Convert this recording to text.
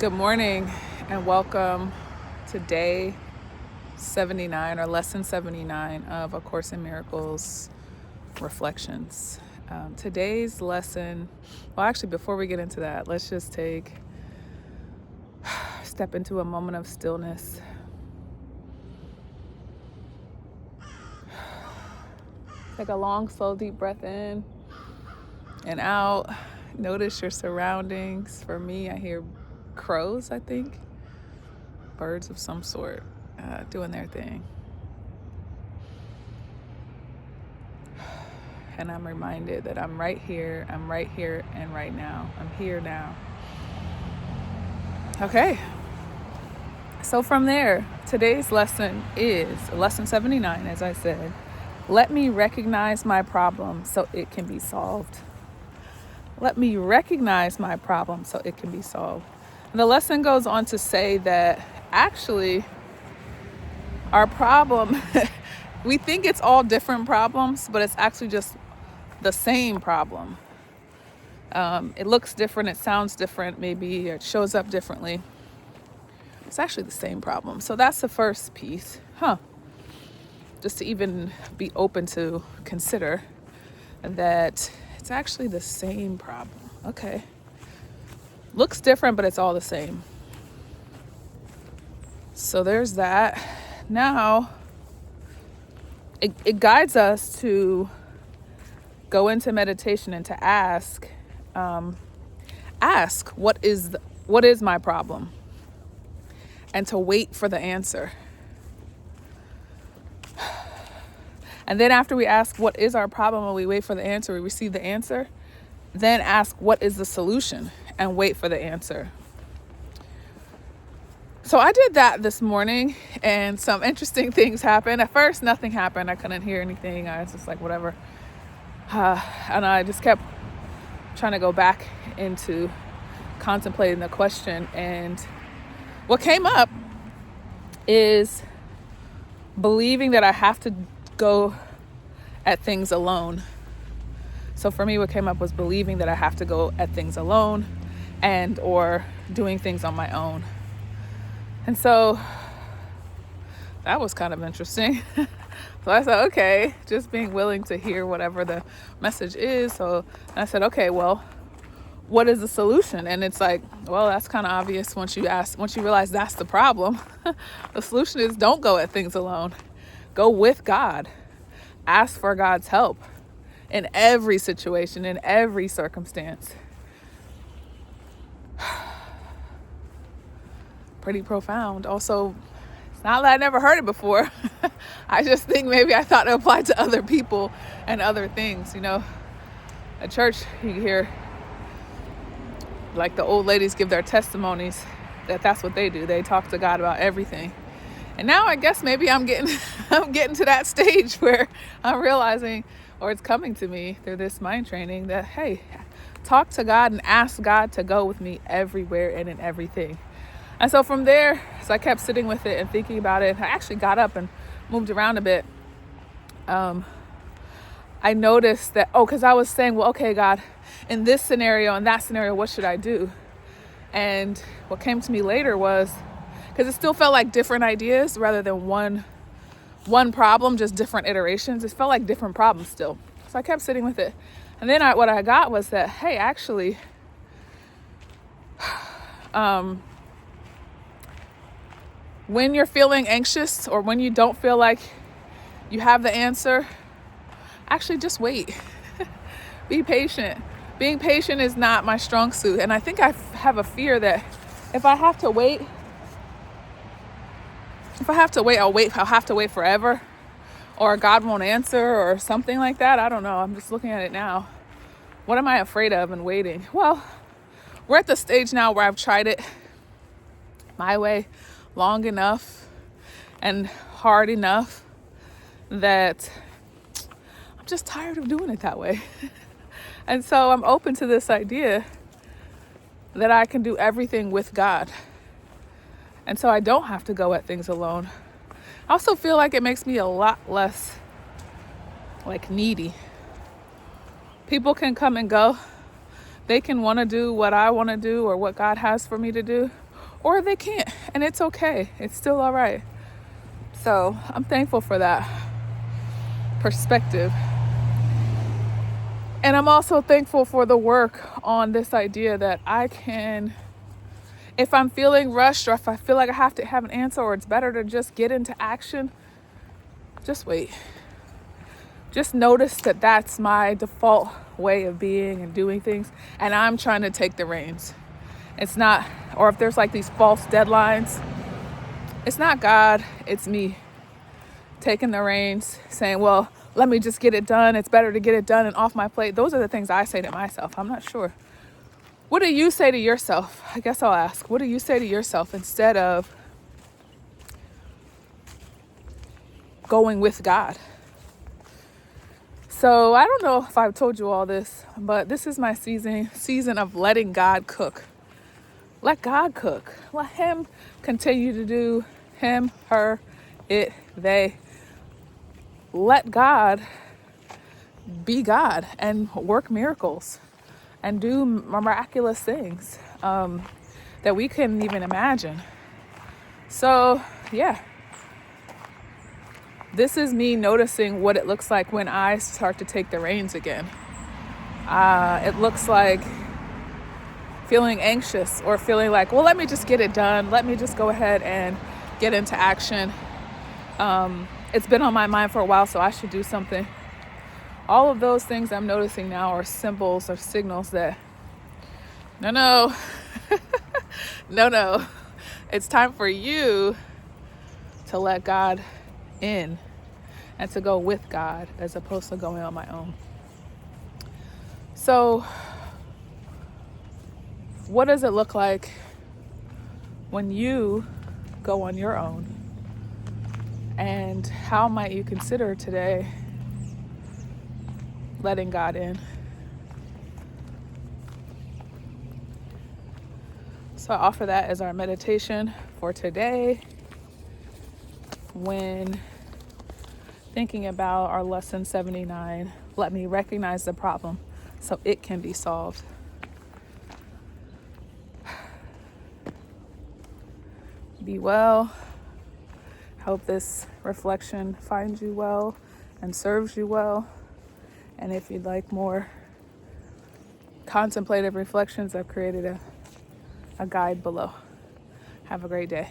Good morning and welcome to day 79 or lesson 79 of A Course in Miracles Reflections. Today's lesson, well, actually, before we get into that, let's just step into a moment of stillness. Take a long, slow, deep breath in and out. Notice your surroundings. For me, I hear crows, I think. Birds of some sort doing their thing. And I'm reminded that I'm right here, and right now. I'm here now. Okay. So from there, today's lesson is lesson 79, as I said. Let me recognize my problem so it can be solved. Let me recognize my problem so it can be solved. And the lesson goes on to say that actually our problem, we think it's all different problems, but it's actually just the same problem. It looks different, it sounds different, maybe it shows up differently. It's actually the same problem. So that's the first piece. Just to even be open to consider that it's actually the same problem. Okay. Looks different, but it's all the same. So there's that. Now, it guides us to go into meditation and to ask what is my problem, and to wait for the answer. And then after we ask what is our problem and we wait for the answer, we receive the answer, then ask what is the solution and wait for the answer. So I did that this morning and some interesting things happened. At first, nothing happened. I couldn't hear anything. I was just like, whatever. And I just kept trying to go back into contemplating the question. And what came up is believing that I have to go at things alone. So for me, what came up was believing that I have to go at things alone and or doing things on my own. And so that was kind of interesting. So I said, okay, just being willing to hear whatever the message is. So I said, okay, well, what is the solution? And it's like, well, that's kind of obvious once you realize that's the problem. The solution is don't go at things alone. Go with God. Ask for God's help in every situation, in every circumstance. Pretty profound. Also, it's not that I never heard it before. I just think maybe I thought it applied to other people and other things. At church, you hear like the old ladies give their testimonies that's what they do. They talk to God about everything. And now I guess maybe I'm getting to that stage where I'm realizing, or it's coming to me through this mind training, that, hey, talk to God and ask God to go with me everywhere and in everything. And so from there, as I kept sitting with it and thinking about it, I actually got up and moved around a bit. I noticed that, because I was saying, well, okay, God, in this scenario and that scenario, what should I do? And what came to me later was, because it still felt like different ideas rather than one problem, just different iterations. It felt like different problems still. So I kept sitting with it. And then what I got was that, hey, actually, when you're feeling anxious or when you don't feel like you have the answer, actually just wait. Be patient. Being patient is not my strong suit. And I think I have a fear that if I have to wait, I'll have to wait forever, or God won't answer or something like that. I don't know. I'm just looking at it now. What am I afraid of in waiting? Well, we're at the stage now where I've tried it my way long enough and hard enough that I'm just tired of doing it that way. And so I'm open to this idea that I can do everything with God. And so I don't have to go at things alone. I also feel like it makes me a lot less like needy. People can come and go. They can want to do what I want to do or what God has for me to do, or they can't, and it's okay. It's still all right. So I'm thankful for that perspective. And I'm also thankful for the work on this idea that I can, if I'm feeling rushed or if I feel like I have to have an answer or it's better to just get into action, just wait. Just notice that that's my default way of being and doing things, and I'm trying to take the reins. It's not, or if there's like these false deadlines, it's not God, it's me taking the reins, saying, well, let me just get it done. It's better to get it done and off my plate. Those are the things I say to myself. I'm not sure. What do you say to yourself? I guess I'll ask, what do you say to yourself instead of going with God? So I don't know if I've told you all this, but this is my season of letting God cook. Let God cook. Let him continue to do him, her, it, they. Let God be God and work miracles and do miraculous things that we couldn't even imagine. So, yeah. This is me noticing what it looks like when I start to take the reins again. It looks like feeling anxious or feeling like, well, let me just get it done. Let me just go ahead and get into action. It's been on my mind for a while, so I should do something. All of those things I'm noticing now are symbols or signals that, no, no. It's time for you to let God in and to go with God as opposed to going on my own. So, what does it look like when you go on your own? And how might you consider today letting God in? So I offer that as our meditation for today when thinking about our lesson 79. Let me recognize the problem so it can be solved. Be well. Hope this reflection finds you well and serves you well. And if you'd like more contemplative reflections, I've created a guide below. Have a great day.